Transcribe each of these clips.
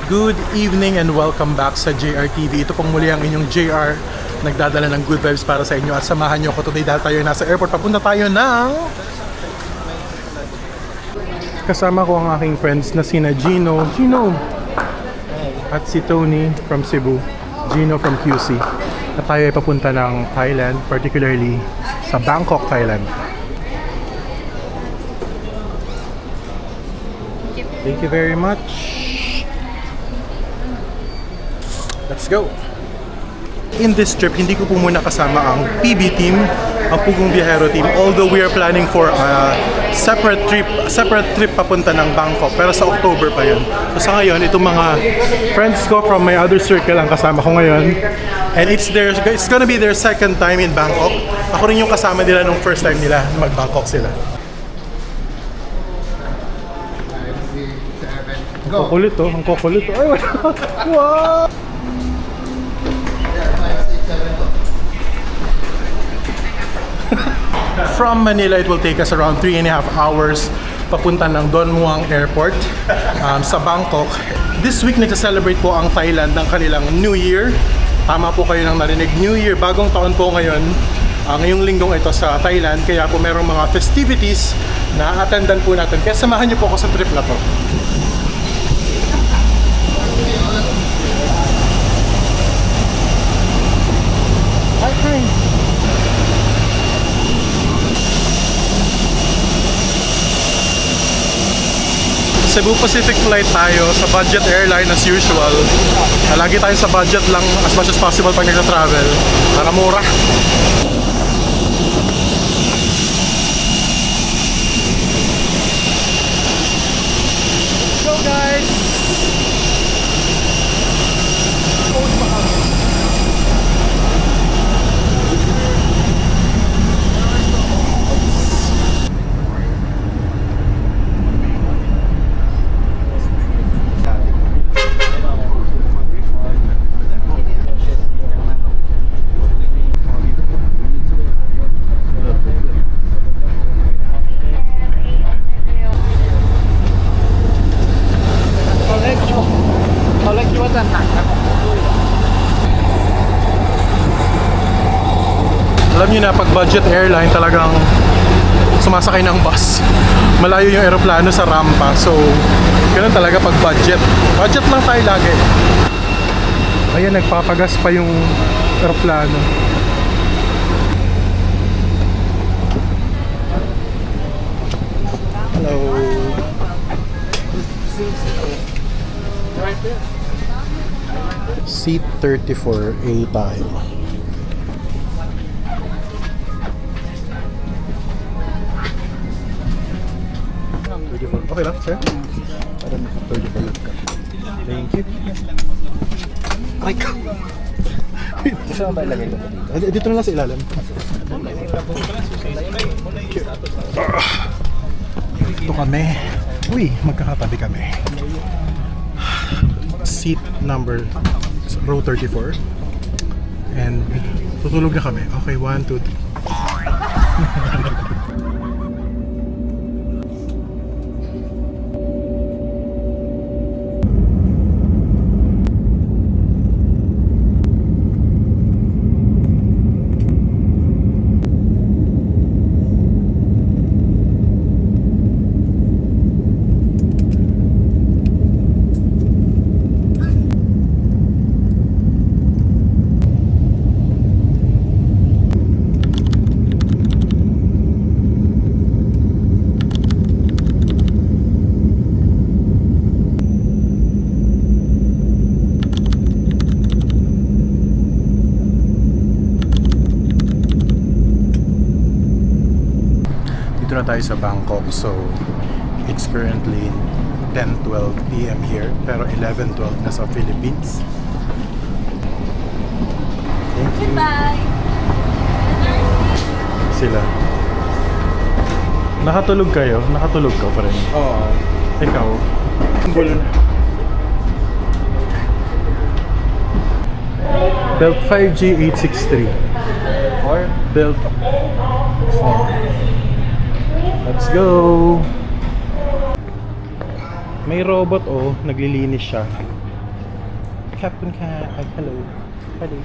Good evening and welcome back sa JR TV. Ito pong muli ang inyong JR, nagdadala ng good vibes para sa inyo at samahan nyo ako today dahil tayo nasa airport. Papunta tayo ng... Kasama ko ang aking friends na sina Gino at si Tony from Cebu, Gino from QC. At tayo ay papunta ng Thailand, particularly sa Bangkok, Thailand. Thank you very much. Let's go! In this trip, hindi ko po muna kasama ang PB team, ang Pugong Biyahero team, although we are planning for a separate trip papunta ng Bangkok, pero sa October pa yun. So sa ngayon, itong mga friends ko from my other circle ang kasama ko ngayon, and it's gonna be their second time in Bangkok. Ako rin yung kasama nila nung first time nila mag-Bangkok sila. Ang kukulit oh, ang kukulit oh. Ay, wow! From Manila, it will take us around 3.5 hours papunta ng Don Muang Airport sa Bangkok. This week, nagsa-celebrate po ang Thailand ng kanilang New Year. Tama po kayo nang narinig. New Year, bagong taon po ngayon. Ngayong linggong ito sa Thailand. Kaya po merong mga festivities na attendan po natin. Kaya samahan niyo po ako sa trip na to. Hi. Cebu Pacific flight tayo sa budget airline as usual. Lagi tayo sa budget lang as much as possible pag nagta-travel para mura. Let's go guys! Alam nyo na, pag budget airline talagang sumasakay ng bus. Malayo yung aeroplano sa rampa. So, ganun talaga pag budget. Budget lang tayo lagi. Ayan, nagpapagas pa yung aeroplano. Hello. Seat 34A tayo. Okay lang, sir? Para maka-35 ka. Thank you. Ay ka! Gusto mo ba ilagay ko dito? Dito na lang sa ilalim. Ito kami. Uy, magkakatabi kami. Seat number row 34. And tutulog na kami. Okay, 1, 2, 3. Na tayo sa Bangkok, so it's currently 10:12 PM here, pero 11:12 na sa Philippines. Thank you. Bye. Sila. Nakatulog kayo? Nakatulog ka pa rin? Oo. Ikaw? Gulo na. Belt 5G863. 4? Belt 4. Let's go! May robot naglilinis siya. Captain Cat, hello. Hello.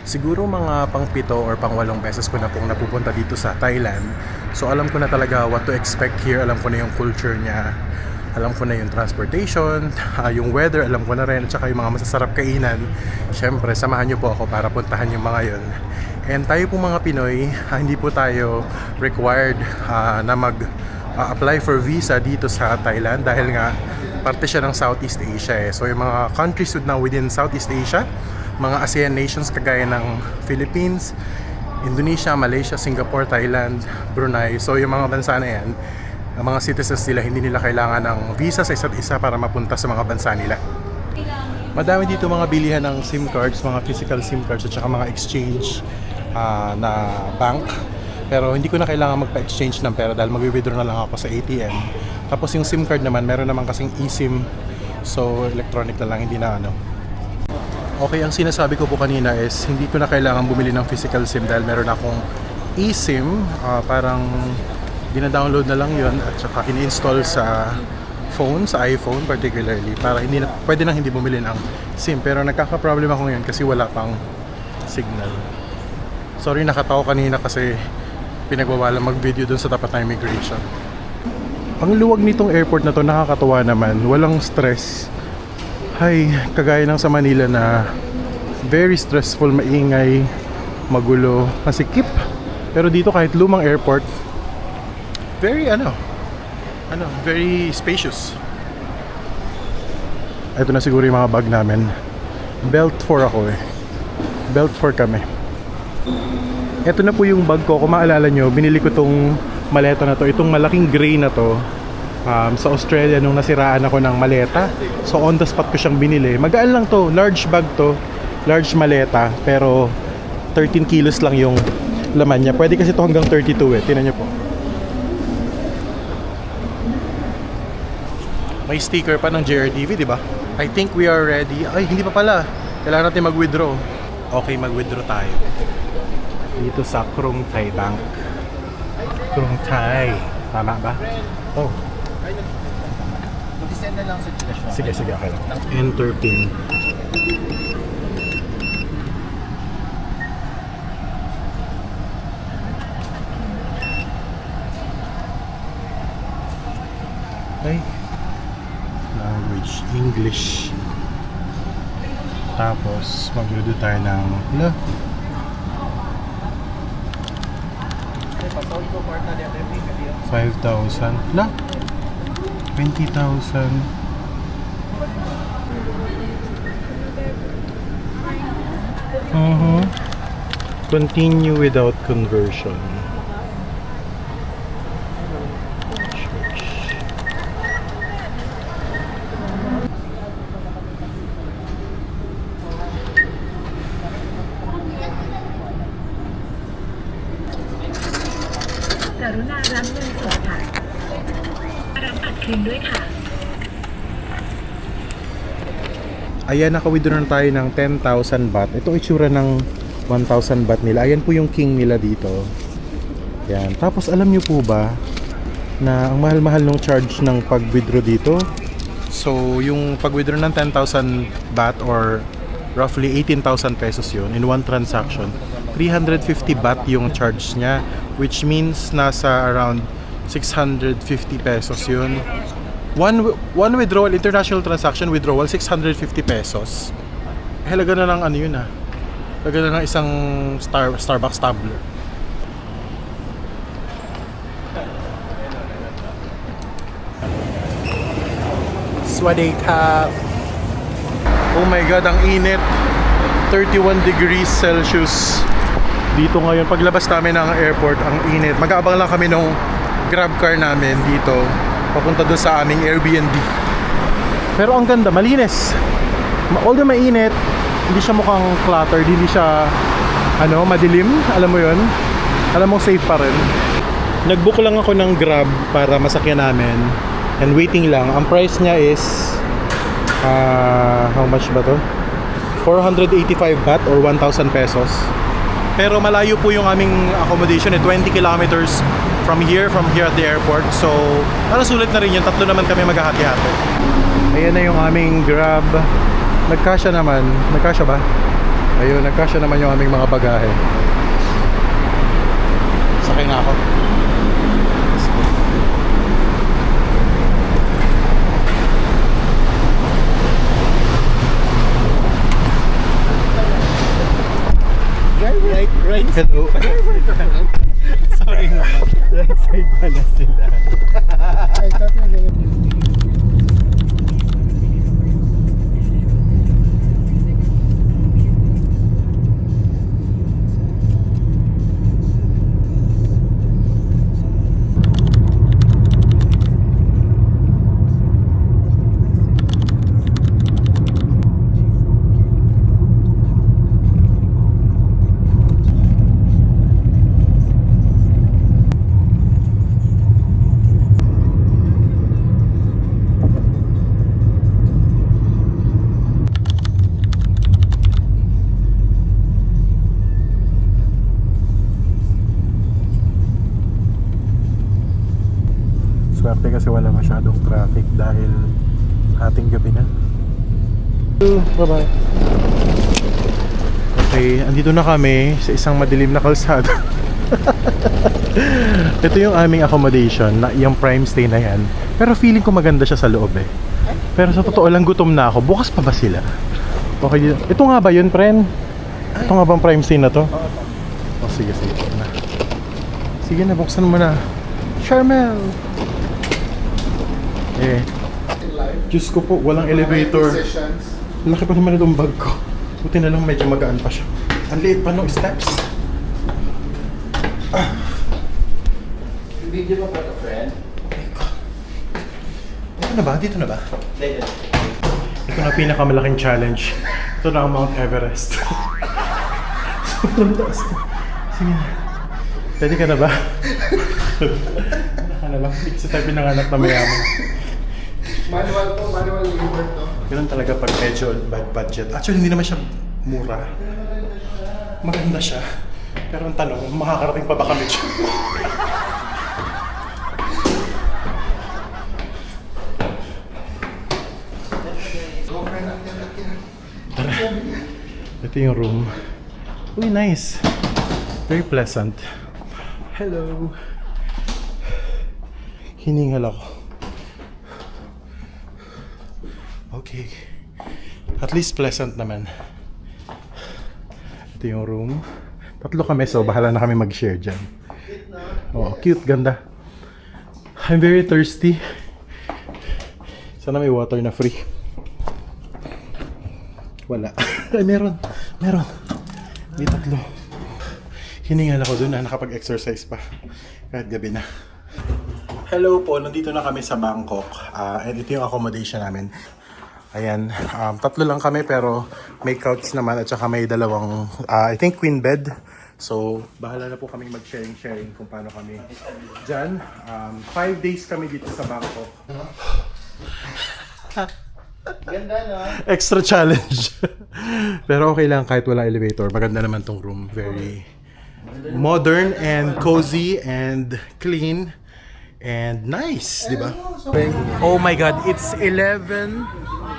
Siguro mga pang-7 or pang-8 beses ko na pong napupunta dito sa Thailand. So alam ko na talaga what to expect here. Alam ko na yung culture niya. Alam ko na yung transportation, yung weather, alam ko na rin. At saka yung mga masasarap kainan. Siyempre, samahan niyo po ako para puntahan yung mga yon. And tayo po mga Pinoy, hindi po tayo required na mag-apply for visa dito sa Thailand. Dahil nga, parte siya ng Southeast Asia. So yung mga countries na within Southeast Asia, mga ASEAN nations kagaya ng Philippines, Indonesia, Malaysia, Singapore, Thailand, Brunei. So yung mga bansa na yan, ang mga citizens nila, hindi nila kailangan ng visa sa isa't isa para mapunta sa mga bansa nila. Madami dito mga bilihan ng SIM cards, mga physical SIM cards at saka mga exchange na bank. Pero hindi ko na kailangan magpa-exchange ng pera dahil mag-withdraw na lang ako sa ATM. Tapos yung SIM card naman, meron naman kasing eSIM. So electronic na lang, hindi na Okay, ang sinasabi ko po kanina is hindi ko na kailangan bumili ng physical SIM dahil meron akong eSIM. Parang dina-download na lang yon at saka in-install sa phone, sa iPhone particularly, para hindi na, pwede nang hindi bumili ng SIM. Pero nagkaka-problem ako ngayon kasi wala pang signal. Sorry, nakatawa kanina kasi pinagbawalan mag-video dun sa tapat ng immigration. Ang luwag nitong airport na to, nakakatuwa naman. Walang stress. Hay, kagaya ng sa Manila na very stressful, maingay, magulo, masikip. Pero dito kahit lumang airport, very very spacious. Ito na siguro yung mga bag namin. Belt for ako Belt for kami. Ito na po yung bag ko. Kung maalala nyo, binili ko tong maleta na to. Itong malaking gray na to. Sa Australia nung nasiraan ako ng maleta. So on the spot ko siyang binili. Magaan lang to, large bag to, large maleta, pero 13 kilos lang yung laman niya. Pwede kasi to hanggang 32 Tingnan niyo po. May sticker pa ng JRTV, di ba? I think we are ready. Ay, hindi pa pala. Kailangan natin mag-withdraw. Okay, mag-withdraw tayo. Dito sa Krung Thai Bank. Krung Thai. Tama ba? Oh. Send na lang sa Gcash. Sige, okay lang. Enter PIN. Ay. Language, English. Tapos, mag-do tayo ng 5,000. 20,000. Continue without conversion. Ayan, naka-withdraw na tayo ng 10,000 baht. Ito itsura ng 1,000 baht nila. Ayan po yung king nila dito. Ayan. Tapos alam nyo po ba na ang mahal-mahal ng charge ng pag-withdraw dito? So, yung pag-withdraw ng 10,000 baht or roughly 18,000 pesos yun in one transaction, 350 baht yung charge niya, which means nasa around 650 pesos yun. One withdrawal, international transaction withdrawal, 650 pesos. Halaga na ng yun halaga na ng isang Starbucks tumbler. Swadeka. Oh my god, ang init. 31 degrees Celsius dito ngayon. Paglabas namin ng airport, ang init. Mag-aabang lang kami nung grab car namin dito papunta doon sa aming Airbnb. Pero ang ganda, malinis. Although mainit, hindi siya mukhang cluttered, hindi siya madilim, alam mo yun. Alam mo, safe pa rin. Nag-book lang ako ng Grab para masakyan namin and waiting lang. Ang price niya is how much ba to? 485 baht or 1,000 pesos. Pero malayo po yung aming accommodation, 20 kilometers from here at the airport. So, parang sulit na rin yun. Tatlo naman kami maghahati-hati. Ayan na yung aming Grab. Nagkasya naman. Nagkasya ba? Ayun, nagkasya naman yung aming mga bagahe. Sakay na ako. Right Hello. Sorry naman. Right side pala sila. Swerte kasi wala masyadong traffic dahil ating gabi na. Bye-bye. Okay, andito na kami sa isang madilim na kalsada. Ito yung aming accommodation, yung prime stay na yan. Pero feeling ko maganda siya sa loob eh. Pero sa totoo lang gutom na ako. Bukas pa ba sila? Okay, ito nga ba yun, friend? Ito nga bang prime stay na to? Oh, sige, sige na. Sige na, buksan mo na. Charmel! Eh, Diyos ko po, walang elevator. Laki pa naman itong bag ko. Buti na lang medyo magaan pa siya. Ang liit pa ng steps. Video mo ba ito, friend? Dito na ba? Dito na ba? Ito na pinakamalaking challenge. Ito na ang Mount Everest. Sobrang taas na. Sige na. Pwede ka na ba? Naka na lang. Hindi kasi tayo pinanganak na mayaman. Manual to, manual labor to. Ganun talaga pag medyo bad budget. Actually, hindi naman siya mura. Maganda siya. Pero ang tanong, makakarating pa ba kami dyan? Tara. Ito yung room. Uy, nice. Very pleasant. Hello. Hiningal ako. Okay. At least pleasant naman. Ito yung room. Tatlo kami, so bahala na kami mag-share dyan. Oh, cute, ganda. I'm very thirsty. Sana may water na free. Wala. Ay, meron. Meron. May tatlo. Hiningal ako dun na nakapag-exercise pa. Kahit gabi na. Hello po, nandito na kami sa Bangkok. And ito yung accommodation namin. Ayan, tatlo lang kami pero may couch naman at saka may dalawang, I think queen bed. So, bahala na po kaming mag-sharing kung paano kami dyan. 5 days kami dito sa Bangkok. Ganda, no? Extra challenge. Pero okay lang kahit wala elevator. Maganda naman tong room. Very modern and cozy and clean. And nice, di ba? Oh my God, it's 11.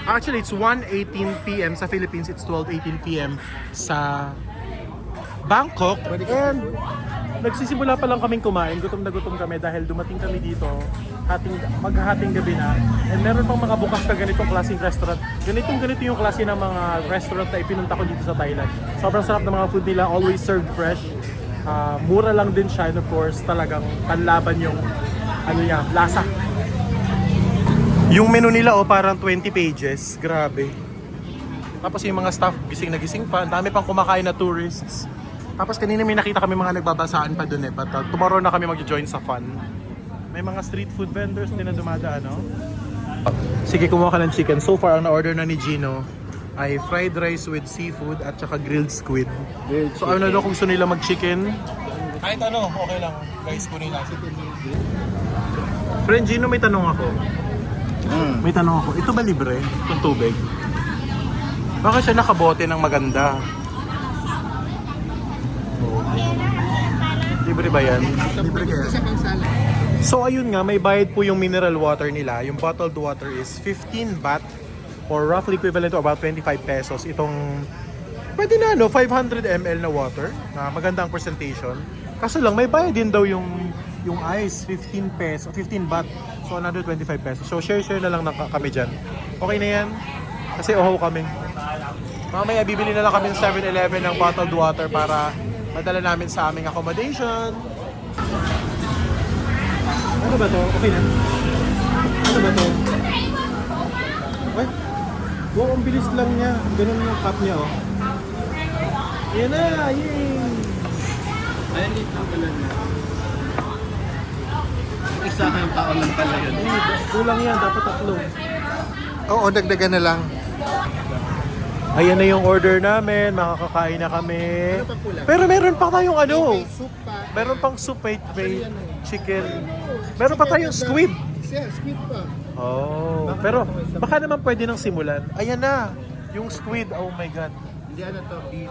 Actually, it's 1:18 p.m. sa Philippines. It's 12:18 p.m. sa Bangkok. And nagsisimula pa lang kaming kumain. Gutom na gutom kami dahil dumating kami dito. Maghahating gabi na. And meron pang mga bukas na ganitong klaseng restaurant. Ganito yung klase ng mga restaurant na ipinunta ko dito sa Thailand. Sobrang sarap ng mga food nila. Always served fresh. Mura lang din siya. And of course, talagang panlaban yung lasa. Yung menu nila parang 20 pages. Grabe. Tapos yung mga staff gising na gising pa. Ang dami pang kumakain na tourists. Tapos kanina may nakita kami mga nagbabasaan pa dun eh. But tomorrow na kami mag-join sa fun. May mga street food vendors din na dumadaan, no? Sige, kumuha ka ng chicken. So far, ang na-order na ni Gino ay fried rice with seafood at saka grilled squid. So ano daw kung gusto nila mag-chicken? Kahit ano, okay lang. Guys, kunin natin. Friend Gino, may tanong ako. May tanong ako. Ito ba libre? Itong tubig? Bakit siya nakabote ng maganda? Libre ba yan? Libre kaya. Isa pang salad. So ayun nga, may bayad po yung mineral water nila. Yung bottled water is 15 baht or roughly equivalent to about 25 pesos. Itong pwede na 500 ml na water na maganda ang presentation. Kaso lang may bayad din daw yung ice, 15 pesos, 15 baht. So another 25 pesos. So share na lang kami dyan. Okay na yan? Kasi oho kami. Mamaya bibili na lang kami ng 7-Eleven ng bottled water para madala namin sa aming accommodation. Ano ba to? Okay na? Ano ba to? Ay! Wow, ang bilis lang niya. Ganun yung cup niya, oh. Yan na! Yay! Ayan dito ang pala niya. Isa kayong tao lang pala yun. Kulang yan. Dapat 3. Oo, dagdagan na lang. Ayan na yung order namin. Makakakain na kami. Ano pa kulang? Pero meron pa tayong ano. May soup pa. Meron pang soup, may chicken. Meron pa tayong squid. Yeah, squid pa. Oh, pero baka naman pwede nang simulan. Ayan na, yung squid. Oh my God. Hindi ano to, beef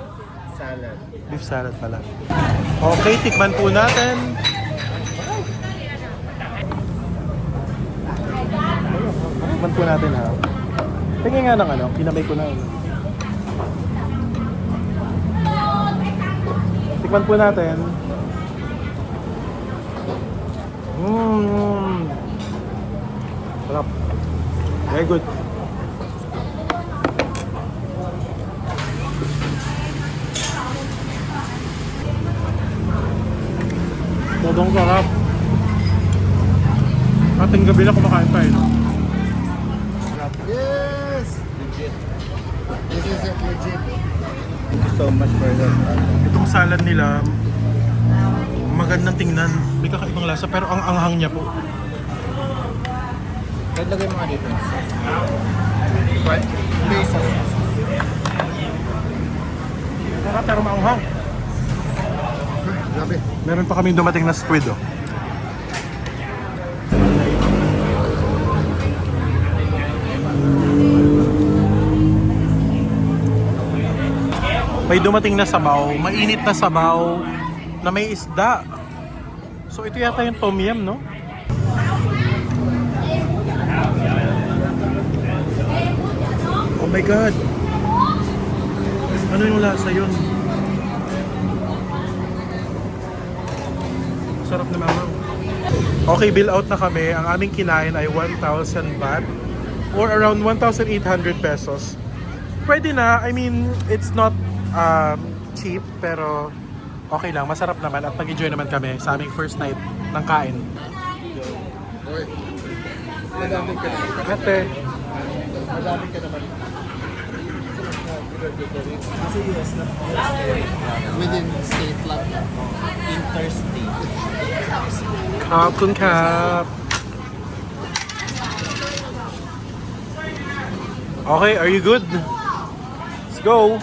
salad. Beef salad pala. Okay, tikman po natin. Tikman po natin ha. Tingin nga ng ano, kinamay ko na. Tikman po natin. Sarap. Very good. Todong sarap. Ating gabi na kumakain tayo. Sarap. Yes! Legit. This is it, legit. Thank you so much for that. Itong salad nila, magandang tingnan. May kakaibang lasa pero ang anghang niya po. Kahit lagay mga dito. What? Hindi, sauce. Sarap pero maanghang. Grabe. Meron pa kami dumating na squid, oh. May dumating na sabaw, mainit na sabaw na may isda. So ito yata yung tom yum, no? Oh my God! Ano yung lasa yun? Sarap na mamang. Okay, bill out na kami. Ang aming kinain ay 1,000 baht or around 1,800 pesos. Pwede na. I mean, it's not cheap pero okay lang. Masarap naman at nag-enjoy naman kami sa aming first night ng kain. Oy. Madami ka naman. Ate, Madami ka naman. Within state lang. Interstate. Kapkun kap. Okay, are you good? Let's go.